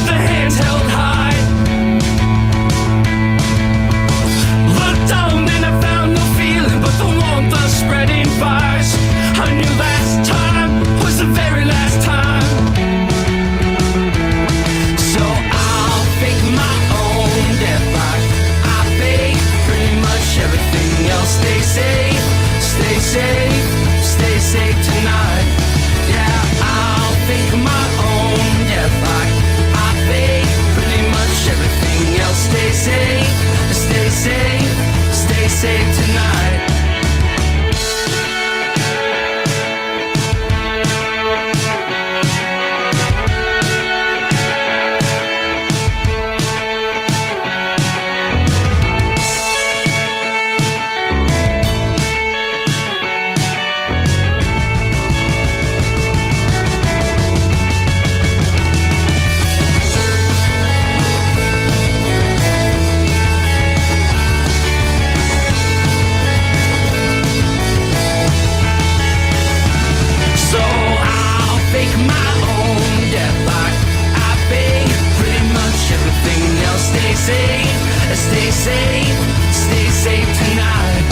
the hands held high. Looked down and I found no feeling but the warmth of spreading fires. I knew last time was the very last time. So I'll fake my own death like I fake pretty much everything else. Stay safe, stay safe, stay safe tonight. Yeah, I'll fake my own death like I fake pretty much everything else. Stay safe, stay safe, stay safe tonight. So I'll fake my own death like I fake pretty much everything else. Stay safe, stay safe, stay safe tonight.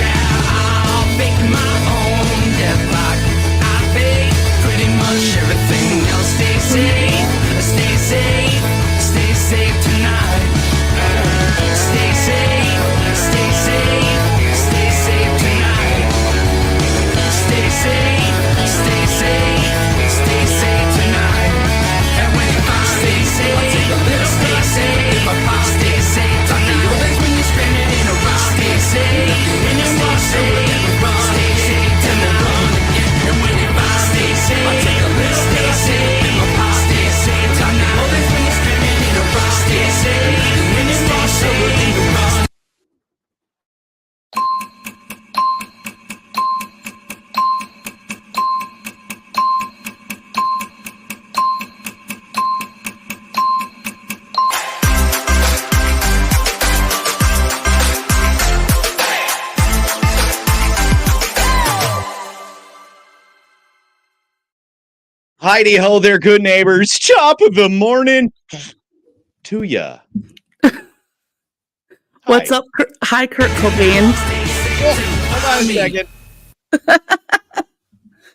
Yeah, I'll fake my own death like I fake pretty much everything else. Stay safe, stay safe, stay safe tonight. Stay safe, stay safe, stay safe tonight. Stay safe, stay safe, stay safe tonight. And when you find stay safe, take a little stay safe. Stay safe tonight. That's when you spend it in a rock. Stay safe, and you stay safe. Stay safe tonight. And when you find stay safe, take a little stay safe. Stay safe tonight. That's when you spend it in a rock. Stay safe, and you stay safe. Heidi ho there, good neighbors. Top of the morning to ya. What's up? Hi, Kurt Cobain. Hold on a second.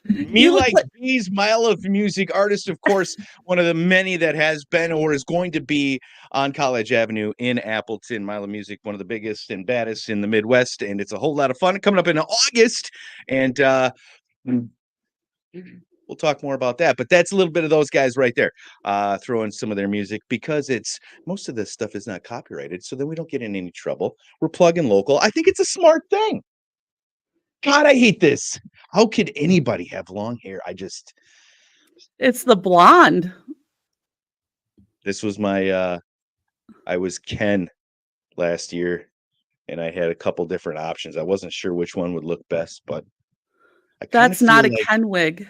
Me You look like like- Bees, Mile of Music artist, of course, one of the many that has been or is going to be on College Avenue in Appleton. Mile of Music, one of the biggest and baddest in the Midwest, and it's a whole lot of fun coming up in August. And we'll talk more about that, but that's a little bit of those guys right there, throwing some of their music because most of this stuff is not copyrighted, so then we don't get in any trouble. We're plugging local. I think it's a smart thing. God, I hate this. How could anybody have long hair? It's the blonde. This was my I was Ken last year, and I had a couple different options. I wasn't sure which one would look best, but That's not a Ken wig.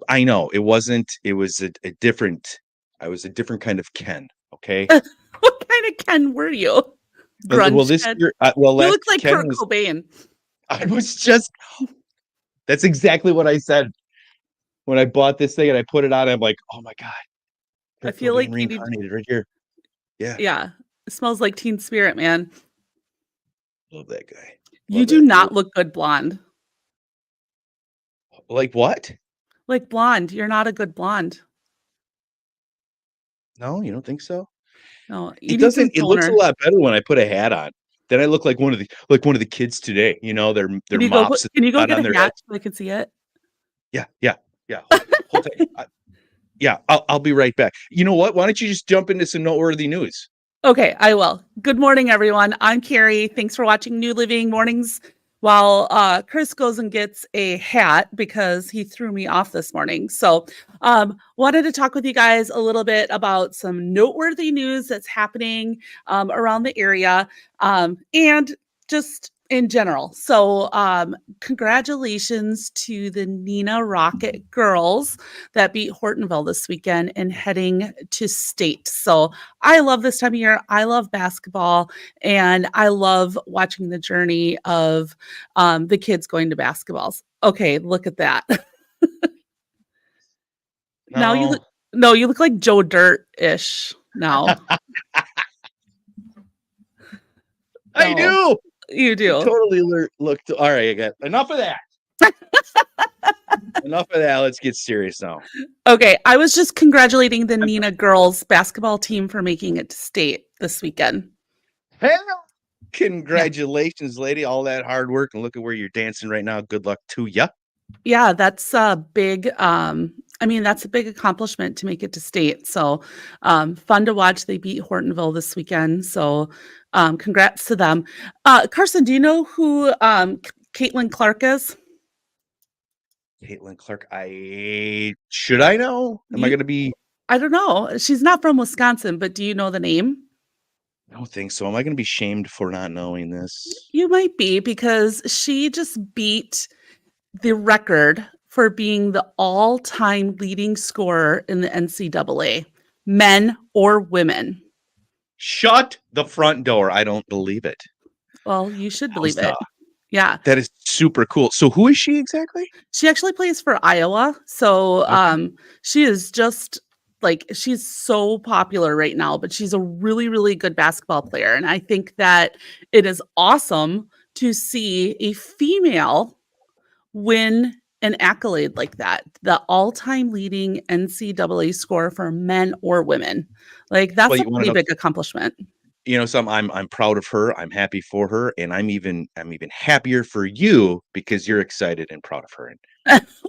I know it wasn't. It was a different. I was a different kind of Ken. Okay. What kind of Ken were you? Grunge Well, this Ken? year, You last look like Ken Kurt was. Cobain. I was just. That's exactly what I said when I bought this thing and I put it on. I'm like, oh my god, I feel like you need. reincarnated right here. Yeah, Yeah, it smells like Teen Spirit, man. love that guy. You Love do that not dude. look good blonde. Like what? Like blonde, you're not a good blonde. No, you don't think so? No, you It need some doesn't. It looks a toner. lot better when I put a hat on. Then I look like one of the kids today. You know, their Can you mops Can you go out get on a their hat heads. so I can see it? Yeah. Hold tight. Yeah, I'll be right back. You know what? Why don't you just jump into some noteworthy news? Okay, I will. Good morning, everyone. I'm Carrie. Thanks for watching New Living Mornings while Chris goes and gets a hat because he threw me off this morning. So wanted to talk with you guys a little bit about some noteworthy news that's happening around the area and just in general. So congratulations to the Nina Rocket girls that beat Hortonville this weekend and heading to state. So I love this time of year. I love basketball, and I love watching the journey of the kids going to basketballs. Okay, look at that. Now you No. look. No, you look like Joe Dirt-ish now. I No, do. you You do. totally looked. All right, I got enough of that. Enough of that. Let's get serious now. Okay, I was just congratulating the I'm- Nina girls basketball team for making it to state this weekend. Hell, Yeah. congratulations, lady. All that hard work, and look at where you're dancing right now. Good luck to ya. Yeah, that's a big I mean, that's a big accomplishment to make it to state. So, fun to watch. They beat Hortonville this weekend. So, congrats to them. Carson, do you know who Caitlin Clark is? Caitlin Clark. I know? Am I You going to be? I don't know. She's not from Wisconsin, but do you know the name? I don't think so. Am I going to be shamed for not knowing this? You might be because she just beat the record for being the all-time leading scorer in the NCAA, men or women. Shut the front door. I don't believe it. Well, you should believe Wowza. it. Yeah. That is super cool. So who is she exactly? She actually plays for Iowa. So Okay. she is just like she's so popular right now, but she's a really, really good basketball player. And I think that it is awesome to see a female win an accolade like that, the all-time leading NCAA score for men or women. Like Well, that's a you want pretty to know, big accomplishment. I'm proud of her. I'm happy for her, and I'm even happier for you because you're excited and proud of her.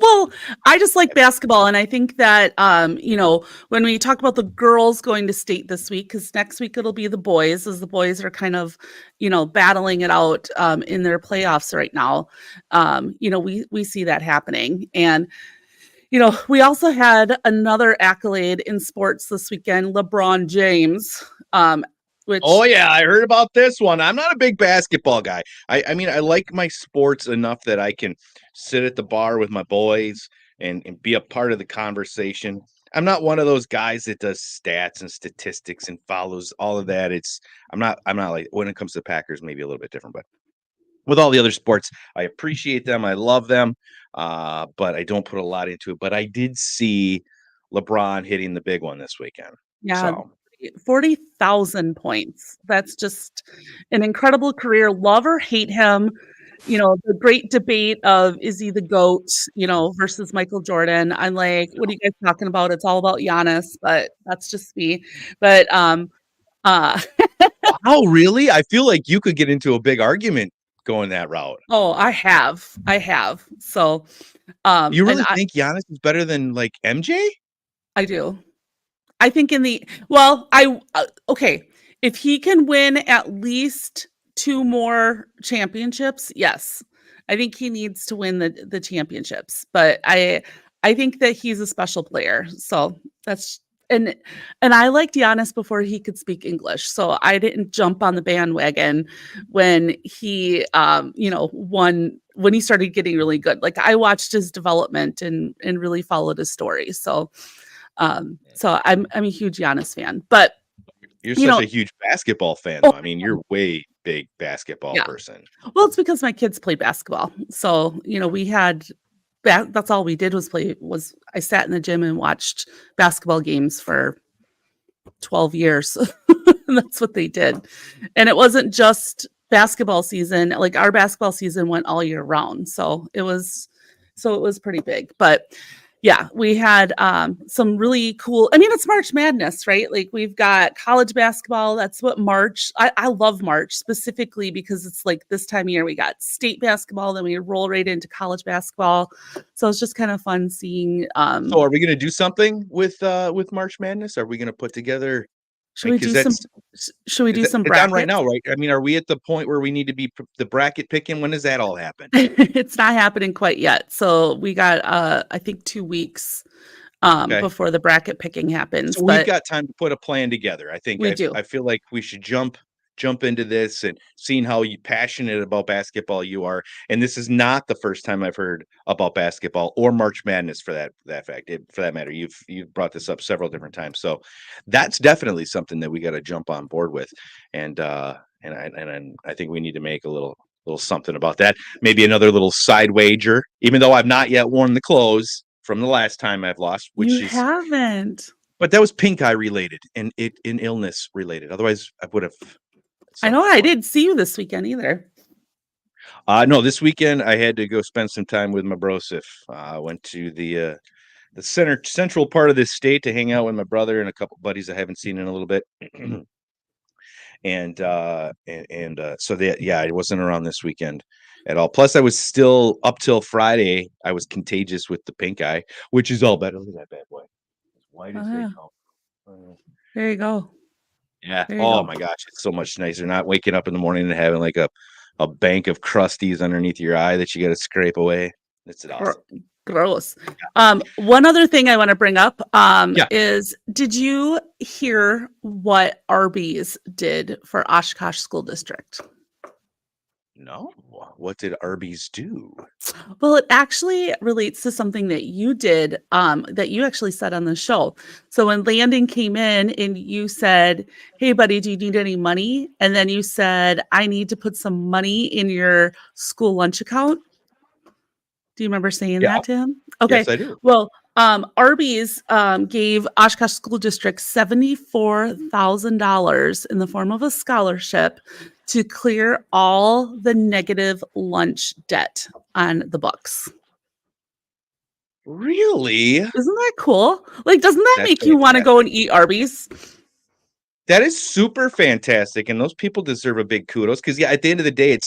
Well, I just like basketball, and I think that when we talk about the girls going to state this week, because next week it'll be the boys, as the boys are kind of, battling it out in their playoffs right now. We see that happening, and we also had another accolade in sports this weekend, LeBron James, which Oh yeah, I heard about this one. I'm not a big basketball guy. I mean, I like my sports enough that I can sit at the bar with my boys and be a part of the conversation. I'm not one of those guys that does stats and statistics and follows all of that. I'm not like when it comes to Packers, maybe a little bit different, but with all the other sports, I appreciate them. I love them. But I don't put a lot into it. But I did see LeBron hitting the big one this weekend. yeah, So 40,000 points. That's just an incredible career. Love or hate him. The great debate of is he the GOAT, versus Michael Jordan. I'm like, what are you guys talking about? It's all about Giannis, but that's just me. But uh oh, really? I feel like you could get into a big argument going that route. oh, I have. I have. So You and really think Giannis is better than like MJ? I do. I think okay, if he can win at least two more championships, yes. I think he needs to win the championships, but I think that he's a special player. So that's and and I liked Giannis before he could speak English. So I didn't jump on the bandwagon when he won when he started getting really good. Like I watched his development and really followed his story. So I'm a huge Giannis fan, but You're you such know, a huge basketball fan, oh, though. I mean, you're way big basketball yeah. person. Well, it's because my kids played basketball. So, we had that's all we did was I sat in the gym and watched basketball games for 12 years. And that's what they did. And it wasn't just basketball season. Like our basketball season went all year round. So it was pretty big. But yeah, we had some really cool. I mean, it's March Madness, right? Like we've got college basketball. That's what March. I love March specifically because it's like this time of year we got state basketball, then we roll right into college basketball. So it's just kind of fun seeing. So, are we going to do something with March Madness? Are we going to put together Should we because do some? Should we do some it's on right brackets? now, right? I mean, are we at the point where we need to be the bracket picking? When does that all happen? It's not happening quite yet. So we got I think 2 weeks Okay. before the bracket picking happens, So we've but got time to put a plan together. I think we do. I feel like we should jump into this and seeing how passionate about basketball you are. And this is not the first time I've heard about basketball or March Madness for that fact. For that matter, you've brought this up several different times. So that's definitely something that we got to jump on board with. And I think we need to make a little something about that. Maybe another little side wager, even though I've not yet worn the clothes. from the last time I've lost, You which is, haven't. but that was pink eye related and illness related. Otherwise, I would have I some know I fun. didn't see you this weekend either. No, this weekend I had to go spend some time with my brosif. I went to the central part of this state to hang out with my brother and a couple buddies I haven't seen in a little bit. So that, yeah, I wasn't around this weekend at all. Plus, I was still up till Friday. I was contagious with the pink eye, which is all better. Look at that bad boy, as white Oh, as they yeah. come. There you go. Yeah. There you Oh go. my gosh, it's so much nicer not waking up in the morning and having like a bank of crusties underneath your eye that you got to scrape away. It's Gro- awesome. Gross. One other thing I want to bring up Yeah. is, did you hear what Arby's did for Oshkosh School District? No. What did Arby's do? Well, it actually relates to something that you did, that you actually said on the show. So when Landon came in and you said, "Hey, buddy, do you need any money?" And then you said, "I need to put some money in your school lunch account." Do you remember saying Yeah. that to him? Okay. Yes, I do. Well, Arby's gave Oshkosh School District $74,000 in the form of a scholarship to clear all the negative lunch debt on the books. Really? Isn't that cool? Like, doesn't that That's make you want to go and fantastic. eat Arby's? That is super fantastic, and those people deserve a big kudos because, yeah, at the end of the day,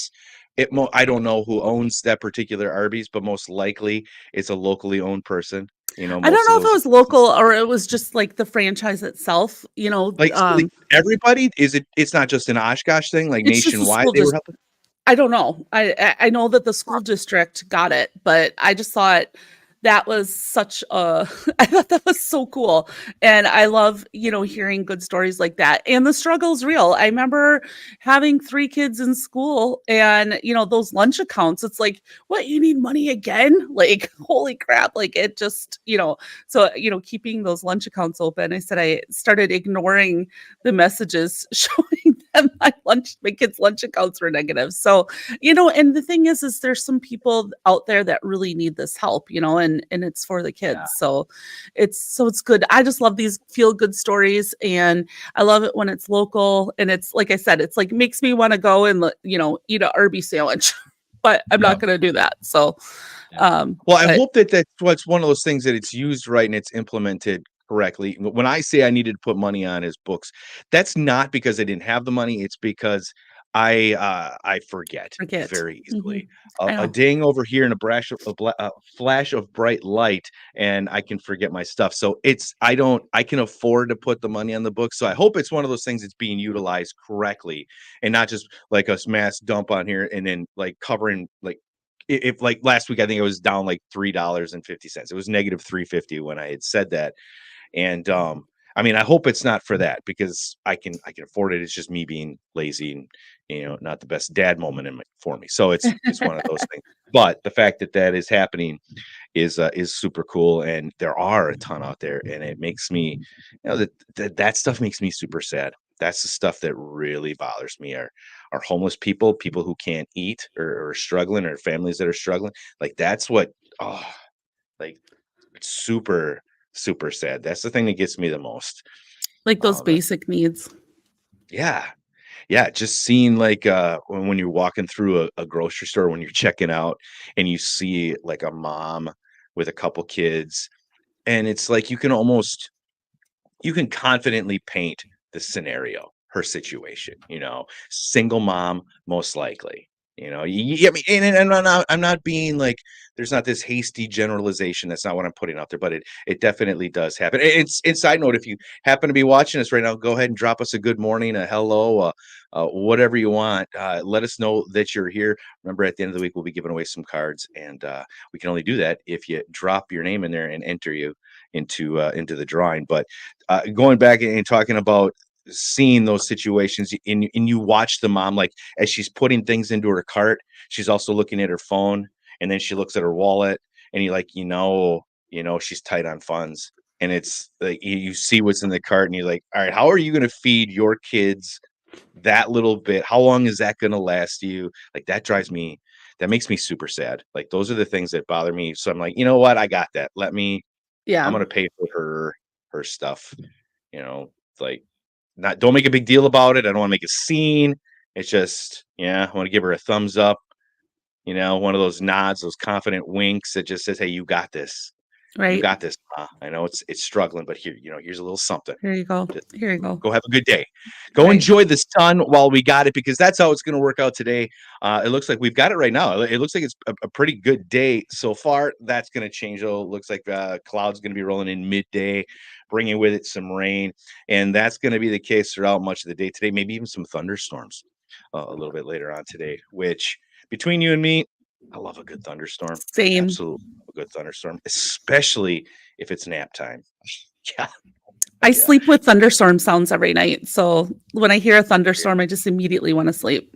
I don't know who owns that particular Arby's, but most likely it's a locally owned person. I don't Most of know if it those was local or it was just like the franchise itself. like everybody it's not just an Oshkosh thing, like It's just the nationwide school they were district. helping. I don't know. I know that the school district got it, but I just thought that was such a I thought that was so cool. And I love, hearing good stories like that. And the struggle's real. I remember having 3 kids in school and, those lunch accounts, it's like, what, you need money again? Like, holy crap. Like it just, so, keeping those lunch accounts open, I said I started ignoring the messages showing them my kids' lunch accounts were negative. So, and the thing is there's some people out there that really need this help, and it's for the kids. Yeah. So it's good. I just love these feel good stories, and I love it when it's local, and it's like I said, it's like makes me want to go and eat a Arby's sandwich, but I'm Yeah. not going to do that. So, Well, I but hope that that's what's one of those things that it's used right and it's implemented correctly. When I say I needed to put money on his books, that's not because I didn't have the money. It's because I forget forget. very Mhm. easily. I A know. ding over here and a flash of bright light, and I can forget my stuff. So I can afford to put the money on the books. So I hope it's one of those things that's being utilized correctly and not just like a mass dump on here and then like covering like if like last week, I think it was down like $3.50. It was negative 350 when I had said that. And I mean, I hope it's not for that because I can afford it. It's just me being lazy and not the best dad moment for me. So it's one of those things. But the fact that that is happening is super cool, and there are a ton out there, and it makes me, that stuff makes me super sad. That's the stuff that really bothers me. Are homeless people who can't eat or are struggling, or families that are struggling. Like that's what, oh, like it's super super sad. That's the thing that gets me the most. Like those Um, basic needs. yeah, yeah, just seeing like when you're walking through a grocery store when you're checking out and you see like a mom with a couple kids, and it's like you can confidently paint the scenario, her situation, single mom, most likely. I mean, and I'm not being like, there's not this hasty generalization. That's not what I'm putting out there, but it definitely does happen. It's side note. If you happen to be watching us right now, go ahead and drop us a good morning, a hello, whatever you want. Let us know that you're here. Remember, at the end of the week, we'll be giving away some cards, and we can only do that if you drop your name in there and enter you into the drawing. But going back and talking about seeing those situations and you watch the mom, like as she's putting things into her cart, she's also looking at her phone, and then she looks at her wallet, and you like, she's tight on funds, and it's like you see what's in the cart, and you're like, all right, how are you going to feed your kids that little bit? How long is that going to last you? Like that makes me super sad. Like those are the things that bother me. So I'm like, you know what? I got that. I'm Yeah. gonna pay for her stuff. Like not don't make a big deal about it. I don't want to make a scene. It's just, yeah, I want to give her a thumbs up, one of those nods, those confident winks that just says, "Hey, you got this. You Right. got this. I know it's struggling, but here's a little something. Here you go. Just Here you go. go have a good day. Go Right. enjoy the sun while we got it, because that's how it's going to work out today. It looks like we've got it right now. It looks like it's a pretty good day so far. That's going to change though. It looks like clouds going to be rolling in midday, bringing with it some rain, and that's going to be the case throughout much of the day today. Maybe even some thunderstorms a little bit later on today. Which, between you and me, I love a good thunderstorm. Same. Absolutely love a good thunderstorm, especially if it's nap time. Yeah. I Yeah. sleep with thunderstorm sounds every night. So when I hear a thunderstorm, I just immediately want to sleep.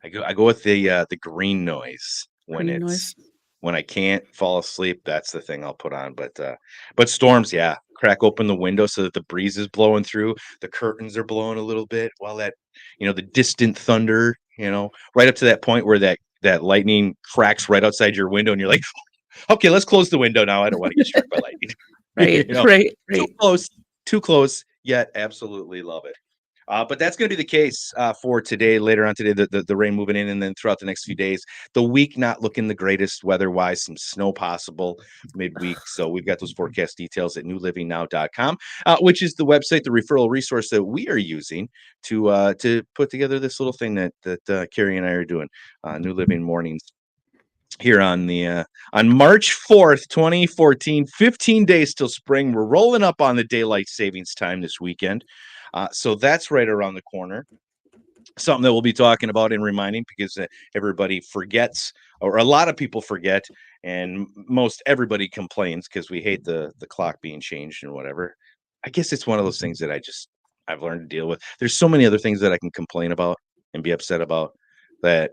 I go with the green noise Green noise. when I can't fall asleep. That's the thing I'll put on. But storms, yeah, crack open the window so that the breeze is blowing through. The curtains are blowing a little bit while the distant thunder, right up to that point where that lightning cracks right outside your window, and you're like, okay, let's close the window now. I don't want to get struck by lightning. Right. you know, Right. too close, yet absolutely love it. But that's going to be the case for today. Later on today, the rain moving in, and then throughout the next few days. The week not looking the greatest weather-wise. Some snow possible midweek. So we've got those forecast details at newlivingnow.com, which is the website, the referral resource that we are using to put together this little thing that Carrie and I are doing. New Living Mornings here on March 4th, 2014. 15 days till spring. We're rolling up on the daylight savings time this weekend. So that's right around the corner. Something that we'll be talking about and reminding, because everybody forgets, or a lot of people forget, and most everybody complains because we hate the clock being changed and whatever. I guess it's one of those things that I've learned to deal with. There's so many other things that I can complain about and be upset about, that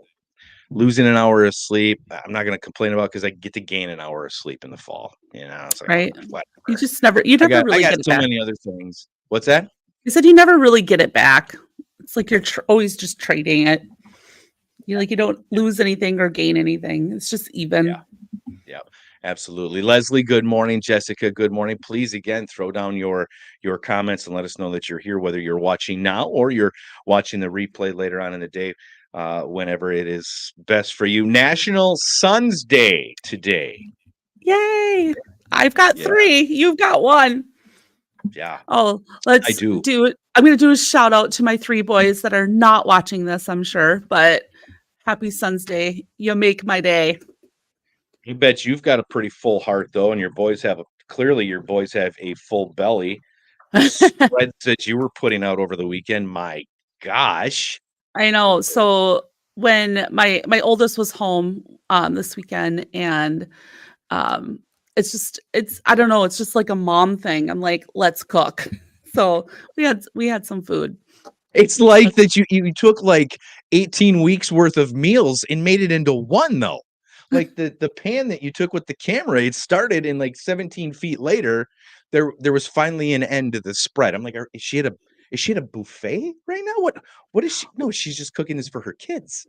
losing an hour of sleep, I'm not going to complain about, because I get to gain an hour of sleep in the fall. It's like, Right. You whatever. just never I really got get it so back. many other things. What's that? You said you never really get it back. It's like you're always just trading it. You don't lose anything or gain anything. It's just even. Yeah, absolutely. Leslie, good morning. Jessica, good morning. Please, again, throw down your comments and let us know that you're here, whether you're watching now or you're watching the replay later on in the day, whenever it is best for you. National Sons Day today. Yay! I've got 3. You've got 1. Yeah. Oh, let's I do. do it. I'm going to do a shout out to my 3 boys that are not watching this, I'm sure, but happy Sons Day. You make my day. You bet you've got a pretty full heart, though, and your boys have a full belly. The spreads that you were putting out over the weekend, my gosh. I know. So when my oldest was home this weekend, and it's I don't know, it's just like a mom thing. I'm like, let's cook. So we had some food. It's like that you took like 18 weeks worth of meals and made it into one, though. Like the pan that you took with the camera, it started, in like 17 feet later, there was finally an end to the spread. I'm like, is she at a buffet right now? What is she? No, she's just cooking this for her kids.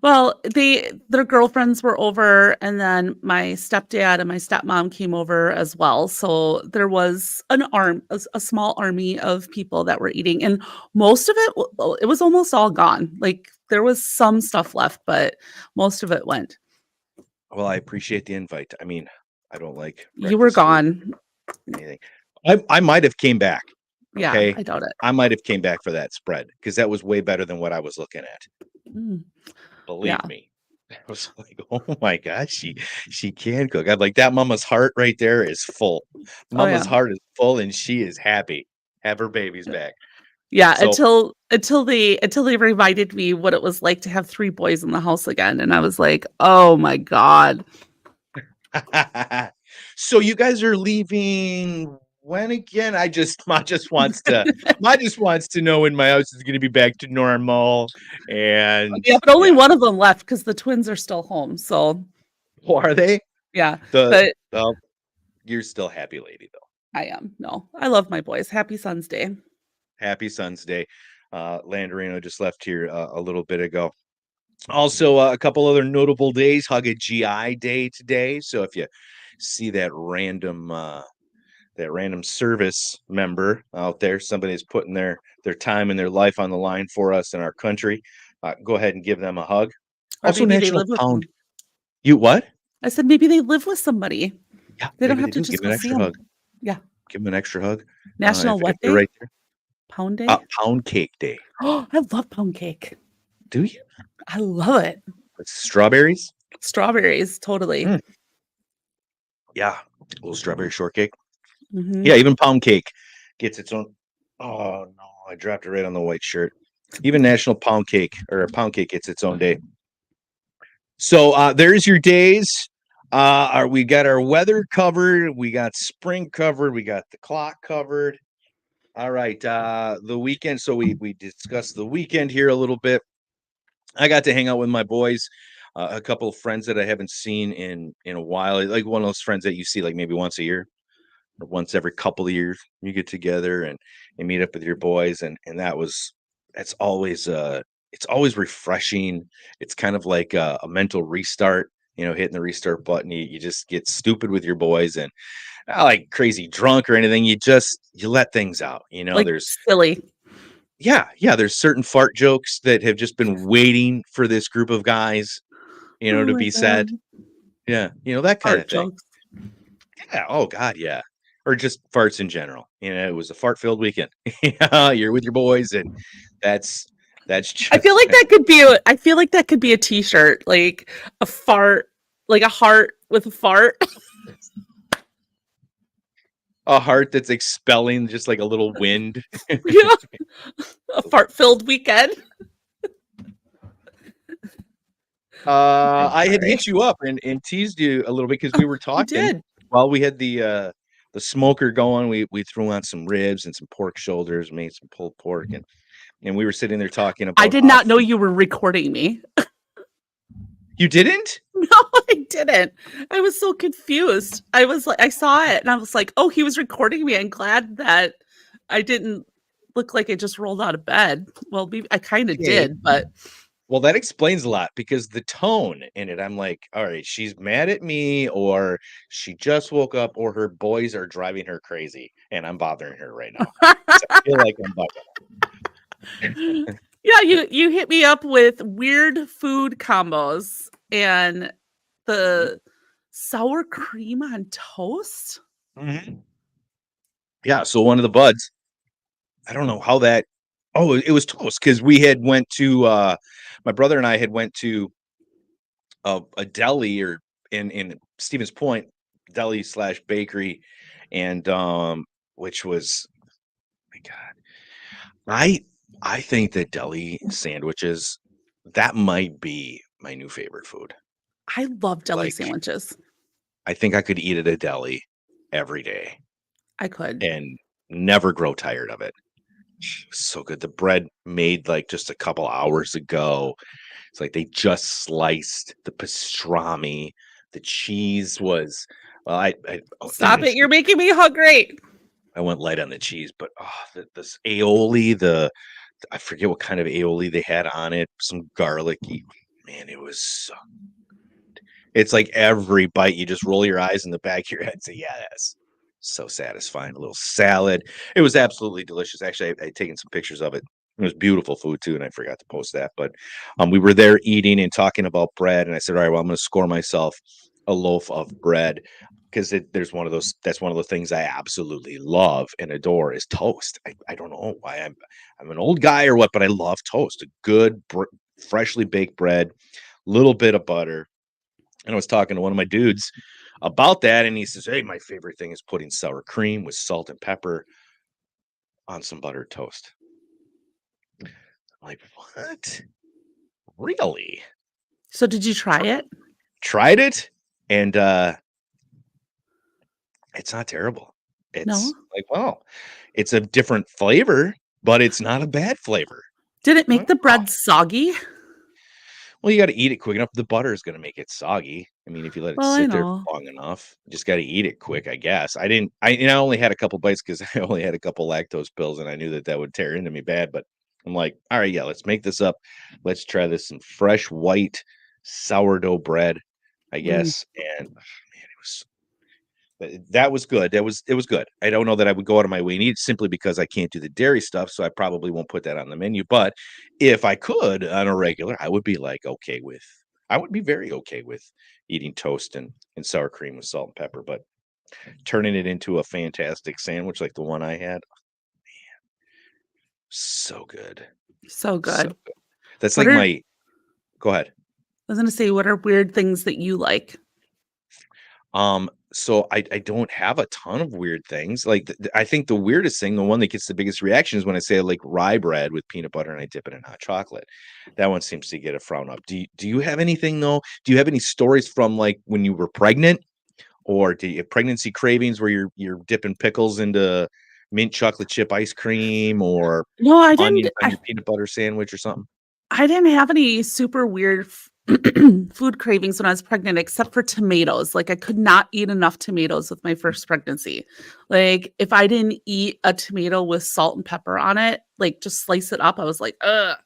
Well, their girlfriends were over, and then my stepdad and my stepmom came over as well. So there was a small army of people that were eating, and most of it was almost all gone. Like there was some stuff left, but most of it went. Well, I appreciate the invite. I mean, I don't like You were breakfast food gone. or anything. I might have came back. Yeah, Okay, I doubt it. I might have came back for that spread, because that was way better than what I was looking at. Mm, Believe yeah. me. I was like, oh my gosh, she can cook. I'm like, that mama's heart right there is full. Oh Mama's yeah. heart is full, and she is happy. Have her babies back. Yeah, So until they reminded me what it was like to have 3 boys in the house again, and I was like, "Oh my God." so you guys are leaving when again? Ma just wants to know when my house is gonna be back to normal. And Yeah, but only yeah. one of them left because the twins are still home. So Oh, are they? yeah, The but well, you're still happy lady, though. I am. No, I love my boys. Happy Sons Day. Happy Sons Day. Landorino just left here a little bit ago. Also, a couple other notable days, Hug a GI Day today. So if you see that random service member out there, somebody that's putting their time and their life on the line for us in our country, go ahead and give them a hug. Or Also, maybe they National live with Pound. them. You what? I said maybe they live with somebody. Yeah, They don't maybe have they to do. Give just them go an see extra them. hug. Yeah. Give them an extra hug. National If what they're day? right there. Pound day? Pound cake day. Oh, I love pound cake. Do you? I love it. With strawberries? Strawberries, totally. Mm, yeah. A little strawberry shortcake. Hmm. Yeah, even pound cake gets its own. Oh no, I dropped it right on the white shirt. Even National Pound Cake or Pound Cake gets its own day. So there's your days. We got our weather covered, we got spring covered, we got the clock covered. All right, the weekend. So we discussed the weekend here a little bit. I got to hang out with my boys, a couple of friends that I haven't seen in a while. Like one of those friends that you see like maybe once a year or once every couple of years. You get together and meet up with your boys, and that's always it's always refreshing. It's kind of like a mental restart. Hitting the restart button. You just get stupid with your boys and not like crazy drunk or anything. You let things out. Like There's silly. yeah, there's certain fart jokes that have just been waiting for this group of guys, Oh to my be said. God. Yeah, that kind Art of thing. jokes. Yeah. Oh God, yeah. Or just farts in general. It was a fart-filled weekend. Yeah, you're with your boys, and that's that's I feel just like I feel like that could be a t-shirt, like a fart, like a heart with a fart. a heart that's expelling just like a little wind. Yeah. A fart-filled weekend. I'm I had sorry. hit you up and teased you a little bit because we were You talking did. while we had the smoker going. We threw on some ribs and some pork shoulders, made some pulled pork, and we were sitting there talking I about did odd not know food. you were recording me. You didn't? No, I didn't. I was so confused. I was like, I saw it and I was like, oh, he was recording me. I'm glad that I didn't look like I just rolled out of bed. Well, I kind of Okay. did, but Well, that explains a lot because the tone in it, I'm like, all right, she's mad at me, or she just woke up, or her boys are driving her crazy, and I'm bothering her right now. 'Cause I feel like I'm bugging. yeah, you hit me up with weird food combos and Mhm, the sour cream on toast. mhm. Yeah, so one of the buds, I don't know how that. Oh, it was toast because we had went to my brother and I had went to a deli or in Stevens Point deli slash bakery, and which was my God. I I think that deli sandwiches, that might be my new favorite food. I love deli Like, sandwiches. I think I could eat at a deli every day I could. and never grow tired of it. So good. The bread made like just a couple hours ago. It's like they just sliced the pastrami. The cheese was well, didn't Stop it. mention You're making me hungry. I went light on the cheese, but this aioli, I forget what kind of aioli they had on it, some garlicky. Man, it was so it's like every bite you just roll your eyes in the back of your head and say, "Yes." So satisfying. A little salad. It was absolutely delicious. Actually, I taken some pictures of it. It was beautiful food too, and I forgot to post that. But we were there eating and talking about bread, and I said, "All right, well, I'm going to score myself a loaf of bread because there's one of those. That's one of the things I absolutely love and adore is toast. I don't know why I'm an old guy or what, but I love toast. A good freshly baked bread, little bit of butter. And I was talking to one of my dudes about that, and he says, "Hey, my favorite thing is putting sour cream with salt and pepper on some buttered toast." I'm like, "What? Really?" So did you try it? Tried it, and it's not terrible. No. It's like, well, it's a different flavor, but it's not a bad flavor. Did it I'm make like, the "Oh." bread soggy? Well, you got to eat it quick enough. The butter is going to make it soggy. I mean, if you let it Well, I sit there know. long enough, you just got to eat it quick, I guess. I didn't. I only had a couple bites because I only had a couple lactose pills, and I knew that would tear into me bad. But I'm like, all right, yeah, let's make this up. Let's try this some fresh white sourdough bread, I Mm. guess. And oh, man, that was good. It was good. I don't know that I would go out of my way and eat it simply because I can't do the dairy stuff, so I probably won't put that on the menu. But if I could on a regular, I would be like I would be very okay with eating toast and sour cream with salt and pepper. But turning it into a fantastic sandwich like the one I had, so good. So So good. good. That's What like are my go ahead. I was gonna say, what are weird things that you like? So I don't have a ton of weird things. Like I think the weirdest thing, the one that gets the biggest reaction is when I say I like rye bread with peanut butter and I dip it in hot chocolate. That one seems to get a frown up. Do you have anything though? Do you have any stories from like when you were pregnant, or do you have pregnancy cravings where you're dipping pickles into mint chocolate chip ice cream or No, onions on your peanut butter sandwich or something? I didn't have any super weird food cravings when I was pregnant, except for tomatoes. Like I could not eat enough tomatoes with my first pregnancy. Like if I didn't eat a tomato with salt and pepper on it, like just slice it up, I was like, ugh.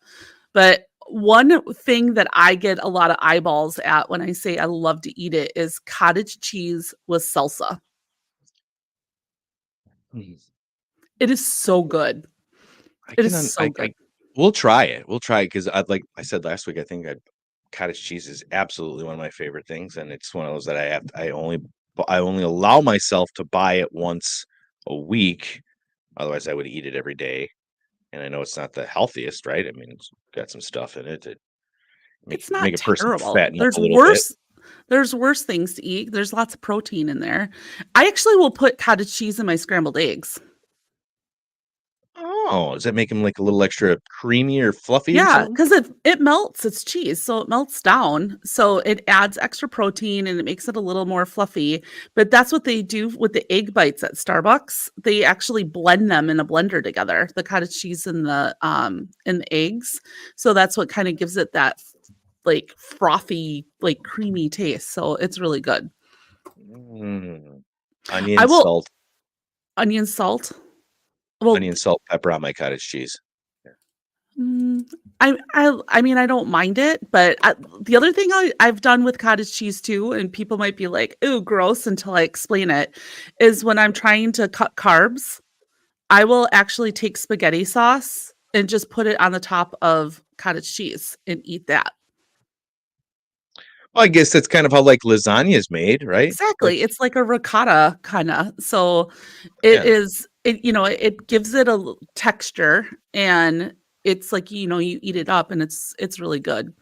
But one thing that I get a lot of eyeballs at when I say I love to eat it is cottage cheese with salsa. Mm. It is so good. I It can is un so good. I we'll try it. We'll try it because like I said last week, I think cottage cheese is absolutely one of my favorite things, and it's one of those that I only allow myself to buy it once a week. Otherwise, I would eat it every day, and I know it's not the healthiest, right? I mean, it's got some stuff in it that It's make not a person terrible. fatten up a little bit. There's worse things to eat. There's lots of protein in there. I actually will put cottage cheese in my scrambled eggs. Oh, does that make them like a little extra creamy or fluffy or Yeah, something? because it melts. It's cheese, so it melts down. So it adds extra protein and it makes it a little more fluffy. But that's what they do with the egg bites at Starbucks. They actually blend them in a blender together, the cottage cheese and the eggs. So that's what kind of gives it that like frothy, like creamy taste. So it's really good. Mm. I Onion, will salt, onion salt. Well, onion, salt, pepper on my cottage cheese. Mm, I mean, I don't mind it, but the other thing I've done with cottage cheese too, and people might be like, "Ooh, gross," until I explain it, is when I'm trying to cut carbs, I will actually take spaghetti sauce and just put it on the top of cottage cheese and eat that. Well, I guess that's kind of how, like, lasagna is made, right? Like Exactly. It's like a ricotta kinda. So it yeah, is it gives it a texture and it's like, you eat it up and it's really good.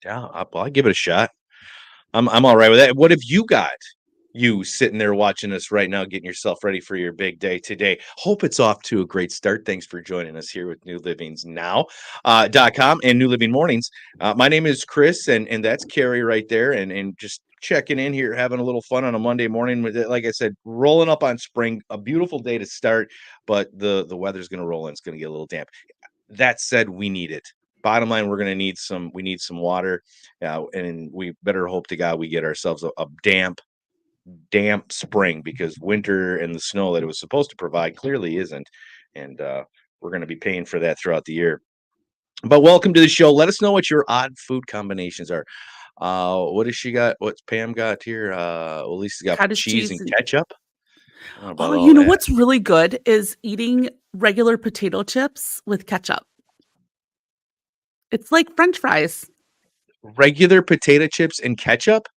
yeah, I give it a shot. I'm alright with that. What have you got? You sitting there watching us right now, getting yourself ready for your big day today. Hope it's off to a great start. Thanks for joining us here with New Livings Now, .com and New Living Mornings. My name is Chris, and that's Carrie right there, and just checking in here, having a little fun on a Monday morning with it. Like I said, rolling up on spring, a beautiful day to start, but the weather's gonna roll in. It's gonna get a little damp. That said, we need it. Bottom line, we need some water, and we better hope to God we get ourselves a damp spring because winter and the snow that it was supposed to provide clearly isn't, and we're going to be paying for that throughout the year. But welcome to the show. Let us know what your odd food combinations are. What has she got? What's Pam got here? Well, Lisa's got Cottage cheese cheese and and ketchup. I don't know about oh, all you know that. what's really good is eating regular potato chips with ketchup. It's like French fries. Regular potato chips and ketchup.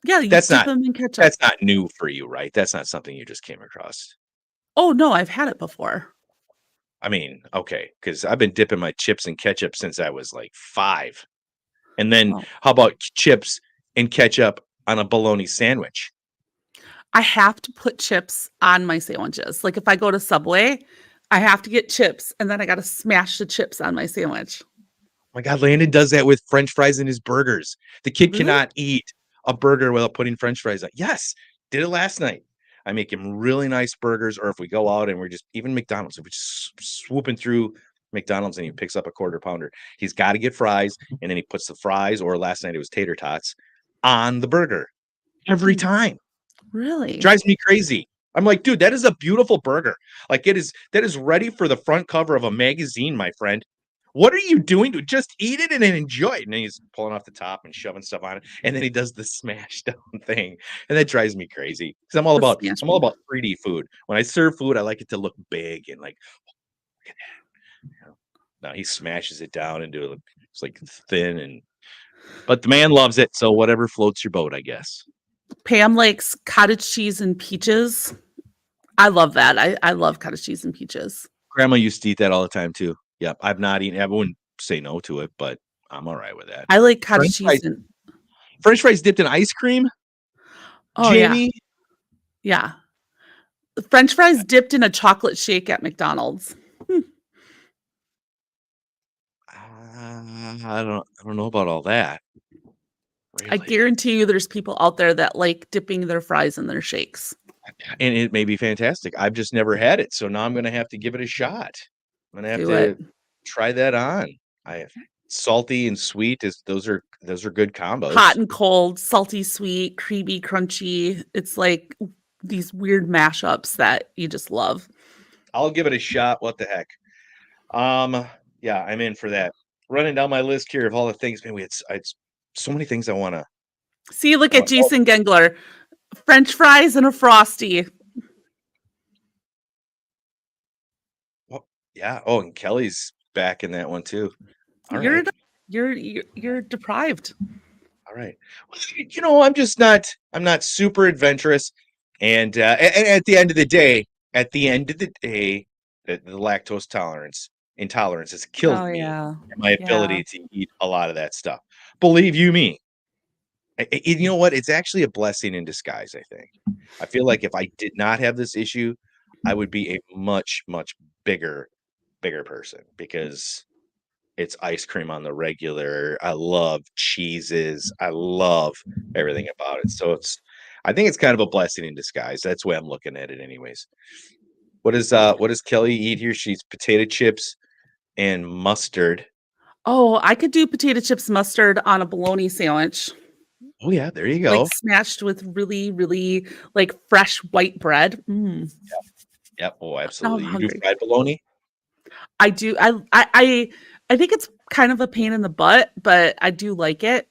Yeah, you That's dip not them in ketchup. that's not new for you, right? That's not something you just came across. Oh, no, I've had it before. I mean, okay, because I've been dipping my chips in ketchup since I was like 5. And then Oh, how about chips and ketchup on a bologna sandwich? I have to put chips on my sandwiches. Like, if I go to Subway, I have to get chips, and then I gotta smash the chips on my sandwich. My God, Landon does that with French fries in his burgers. The kid Really? cannot eat a burger without putting French fries on. Yes, did it last night. I make him really nice burgers, or if we go out and we're just even McDonald's, if we're just swooping through McDonald's and he picks up a quarter pounder, he's got to get fries, and then he puts the fries, or last night it was tater tots, on the burger every Hmm, time. really? Drives me crazy. I'm like, dude, that is a beautiful burger. Like that is ready for the front cover of a magazine, my friend. What are you doing to just eat it and then enjoy it? And then he's pulling off the top and shoving stuff on it, and then he does the smash down thing, and that drives me crazy because The smash I'm all about 3D food. When I serve food, I like it to look big and like, look at that. You know? No, he smashes it down into it's like thin and. But the man loves it, so whatever floats your boat, I guess. Pam likes cottage cheese and peaches. I love that. I love cottage cheese and peaches. Grandma used to eat that all the time too. Yep, I've not eaten. I wouldn't say no to it, but I'm all right with that. I like cottage French fries, cheese and French fries dipped in ice cream, oh yeah, Jamie. yeah. French fries dipped in a chocolate shake at McDonald's. I don't know about all that. I Really, guarantee you there's people out there that like dipping their fries in their shakes. and it may be fantastic. I've just never had it, so now I'm gonna have to give it a shot. I'm gonna have Do to it. try that on. I salty and sweet is those are good Hot combos. and cold, salty, sweet, creamy, crunchy. It's like these weird mashups that you just love. I'll give it a shot. What the heck? Yeah, I'm in for that. Running down my list here of all the things, man, it's so many things See, look I at want. Oh, Jason Gengler. French fries and a frosty. well, yeah. Oh, and Kelly's back in that one too. All You're right. you're deprived. All right. Well, I'm not super adventurous. And at the end of the day, the lactose intolerance has Oh killed me yeah. and my Yeah. ability to eat a lot of that stuff. Believe you me. You know what? It's actually a blessing in disguise, I think. I feel like if I did not have this issue, I would be a much, much bigger person because it's ice cream on the regular. I love cheeses. I love everything about it. So I think it's kind of a blessing in disguise. That's the way I'm looking at it anyways. What does Kelly eat here? She's potato chips and mustard. Oh, I could do potato chips mustard on a bologna sandwich, Oh yeah, there you like go. smashed with really, really like fresh white bread. Mm. Yep. Oh, Now I'm absolutely. You do hungry. fried bologna? I do. I think it's kind of a pain in the butt, but I do like it.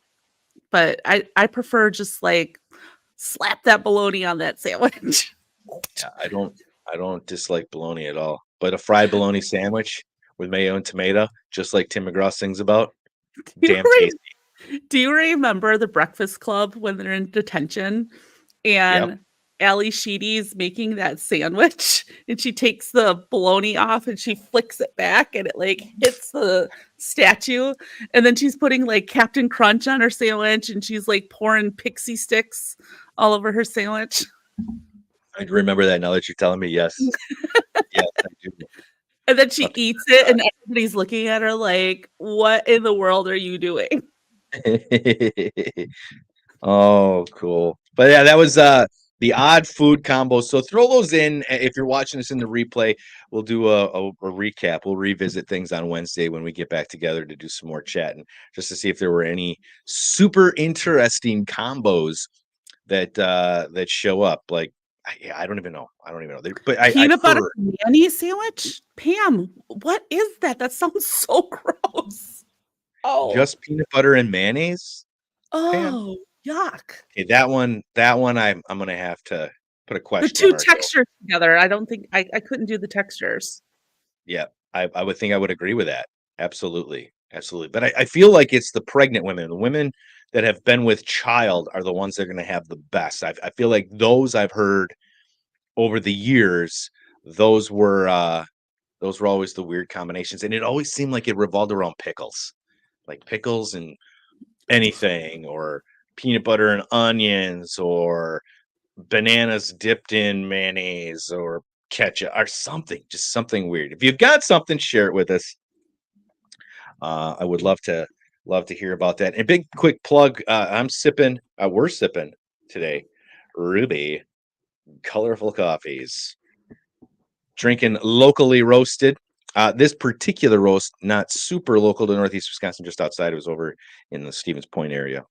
But I prefer just like slap that bologna on that sandwich. Yeah, I don't dislike bologna at all. But a fried bologna sandwich with mayo and tomato, just like Tim McGraw sings about, Do you damn tasty. Do you remember the Breakfast Club when they're in detention Yep. and Ali Sheedy's making that sandwich and she takes the bologna off and she flicks it back and it like hits the statue and then she's putting like Captain Crunch on her sandwich and she's like pouring pixie sticks all over her sandwich. I remember that now that you're telling me. Yes. Yes, I do. And then she Okay. eats it and everybody's looking at her like, what in the world are you doing? Oh, cool. But yeah, that was the odd food combo. So throw those in if you're watching this in the replay. We'll do a recap. We'll revisit things on Wednesday when we get back together to do some more chatting, just to see if there were any super interesting combos that show up. Like I don't even know. I don't even know. But I've Peanut butter heard mayonnaise sandwich? Pam, what is that? That sounds so gross. Oh, just peanut butter and mayonnaise, Pam. oh, yuck. Okay, that one I'm gonna have to put a The question two mark over. textures together. I don't think I couldn't do the textures. Yeah, I would think I would agree with that. Absolutely, absolutely. But I feel like it's the pregnant women, the women that have been with child, are the ones that are going to have the best. I feel like those I've heard over the years, those those were always the weird combinations, and it always seemed like it revolved around pickles, like pickles and anything, or peanut butter and onions, or bananas dipped in mayonnaise or ketchup or something, just something weird. If you've got something, share it with us. I would love to hear about that. And big quick plug, we're sipping today, Ruby colorful coffees, drinking locally roasted. This particular roast, not super local to Northeast Wisconsin, just outside. It was over in the Stevens Point area.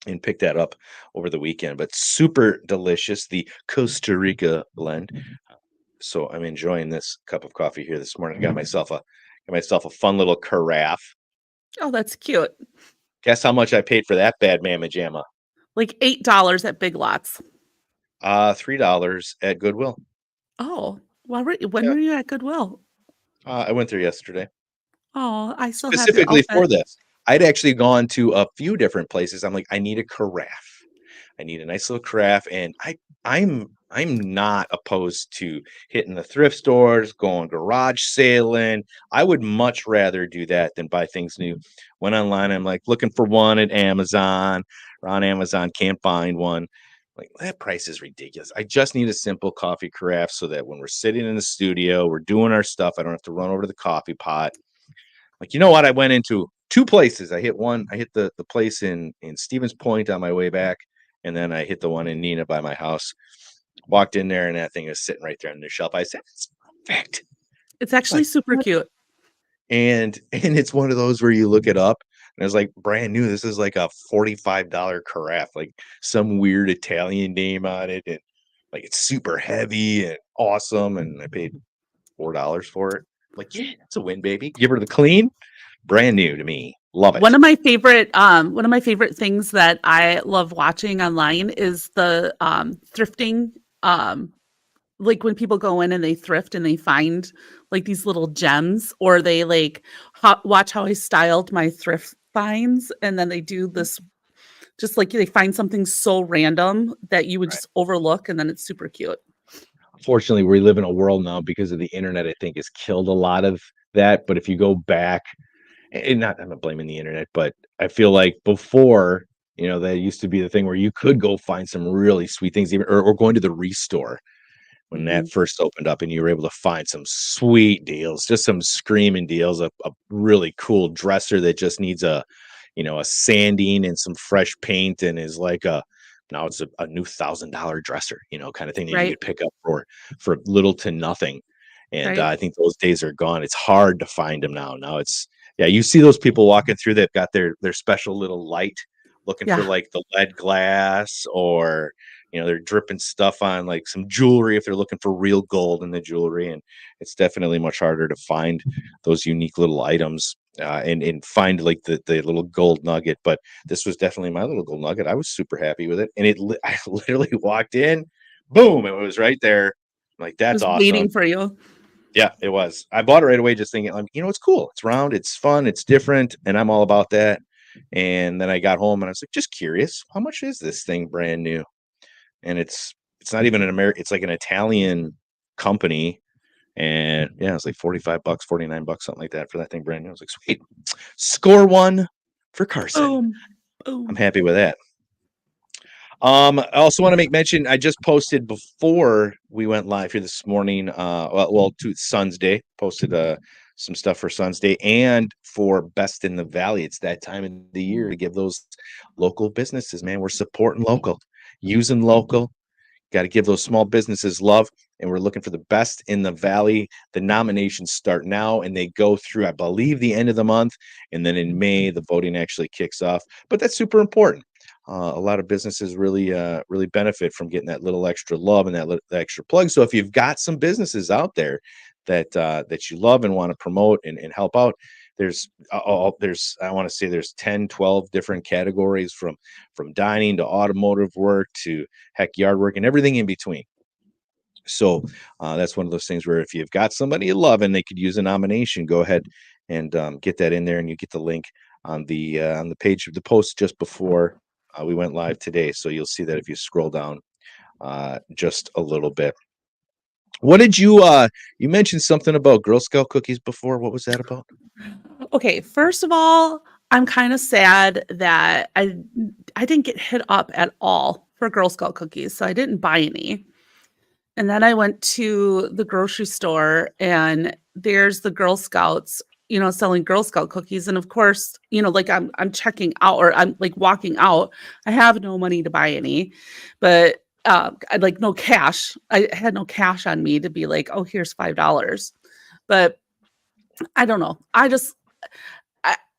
and picked that up over the weekend. But super delicious, the Costa Rica blend. So I'm enjoying this cup of coffee here this morning. I got myself a fun little carafe. Oh, that's cute. Guess how much I paid for that bad mamma jamma? Like $8 at Big Lots. $3 at Goodwill. Oh, when Yeah, were you at Goodwill? I went there yesterday Oh, I still have your specifically for outfit. this. I'd actually gone to a few different places. I'm like, I need a carafe. I need a nice little carafe, and I'm not opposed to hitting the thrift stores, going garage sailing. I would much rather do that than buy things new. Went online, I'm like looking for one at Amazon or on Amazon, can't find one. Like that price is ridiculous. I just need a simple coffee carafe so that when we're sitting in the studio, we're doing our stuff. I don't have to run over to the coffee pot. Like, you know what? I went into two places. I hit the place in Stevens Point on my way back, and then I hit the one in Neenah by my house. Walked in there, and that thing is sitting right there on the shelf. I said, "It's perfect." It's actually Like, super what? cute. And it's one of those where you look it up, and it's like brand new. This is like a $45 carafe, like some weird Italian name on it, and like it's super heavy and awesome. And I paid $4 for it. Like, yeah, it's a win, baby. Give her the clean. Brand new to me. Love it. One of my favorite things that I love watching online is the thrifting. Like when people go in and they thrift and they find like these little gems, or they like watch how I styled my thrift finds, and then they do this, just like they find something so random that you would Right. just overlook, and then it's super cute. Fortunately, we live in a world now because of the internet, I think has killed a lot of that. But if you go back, and not, I'm not blaming the internet, but I feel like before, that used to be the thing where you could go find some really sweet things, even or going to the restore when that Mhm. first opened up, and you were able to find some sweet deals, just some screaming deals, a really cool dresser that just needs a sanding and some fresh paint and is like now it's a new $1,000 dresser, kind of thing that you Right, could pick up for little to nothing. And right. I think those days are gone. It's hard to find them now. Now it's, yeah, you see those people walking through that got their special little light looking for Yeah. like the lead glass, or they're dripping stuff on like some jewelry if they're looking for real gold in the jewelry. And it's definitely much harder to find those unique little items, and find like the little gold nugget. But this was definitely my little gold nugget. I was super happy with it, and I literally walked in, boom, it was right there. I'm like, It that's was awesome. waiting for you. Yeah, it was. I bought it right away, just thinking, like, it's cool, it's round, it's fun, it's different, and I'm all about that. And then I got home and I was like, just curious, how much is this thing brand new? And it's not even an American, it's like an Italian company. And yeah, it's like 45 bucks, 49 bucks, something like that for that thing brand new. I was like, sweet. Score one for Carson. Boom. I'm Boom. happy with that. I also want to make mention, I just posted before we went live here this morning, to Sun's Day, posted some stuff for Sun's Day and for Best in the Valley. It's that time of the year to give those local businesses, man. We're supporting local, using local. Got to give those small businesses love, and we're looking for the best in the valley. The nominations start now, and they go through, I believe, the end of the month, and then in May the voting actually kicks off. But that's super important. A lot of businesses really benefit from getting that little extra love and that extra plug. So if you've got some businesses out there that you love and want to promote and help out, there's I want to say there's 10, 12 different categories, from dining to automotive work to heck, yard work and everything in between. So that's one of those things where if you've got somebody you love and they could use a nomination, go ahead and get that in there, and you get the link on the page of the post just before we went live today. So you'll see that if you scroll down just a little bit. What did you mentioned something about Girl Scout cookies before? What was that about? Okay, first of all, I'm kind of sad that I didn't get hit up at all for Girl Scout cookies, so I didn't buy any. And then I went to the grocery store, and there's the Girl Scouts, selling Girl Scout cookies. And of course, like I'm checking out, or I'm like walking out. I have no money to buy any, but I like no cash. I had no cash on me to be like, oh, here's $5. But I don't know.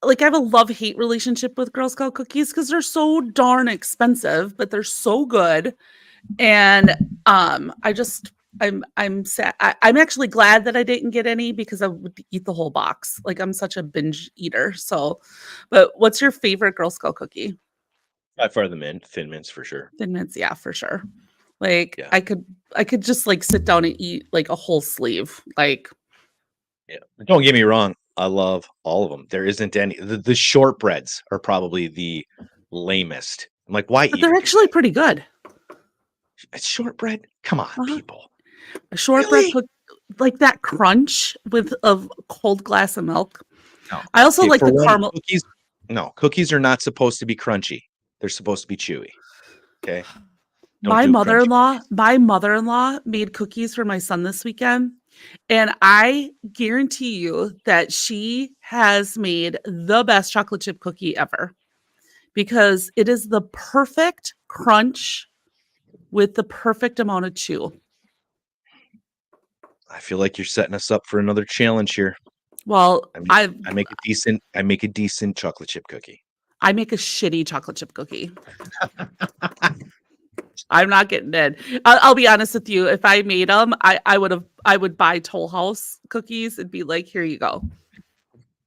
like I have a love-hate relationship with Girl Scout cookies because they're so darn expensive, but they're so good. And I just I'm sad. I'm actually glad that I didn't get any because I would eat the whole box. Like I'm such a binge eater. So, but what's your favorite Girl Scout cookie? By far the Thin Mints for sure. Thin Mints, yeah, for sure. Like Yeah. I could just like sit down and eat like a whole sleeve. Like Yeah. Don't get me wrong. I love all of them. There isn't any. The shortbreads are probably the lamest. I'm like, why but even they're do actually that? pretty good. It's shortbread. Come on, Uh-huh. people. A shortbread Really? cook like that crunch with a cold glass of milk. No. I also Okay, like for the one, caramel. cookies. No, cookies are not supposed to be crunchy. They're supposed to be chewy. Okay. Don't do crunchy cookies. My mother-in-law made cookies for my son this weekend, and I guarantee you that she has made the best chocolate chip cookie ever because it is the perfect crunch with the perfect amount of chew. I feel like you're setting us up for another challenge here. Well, I make I make a decent chocolate chip cookie. I make a shitty chocolate chip cookie. I'm not getting it. I'll be honest with you. If I made them, I would buy Toll House cookies and be like, here you go.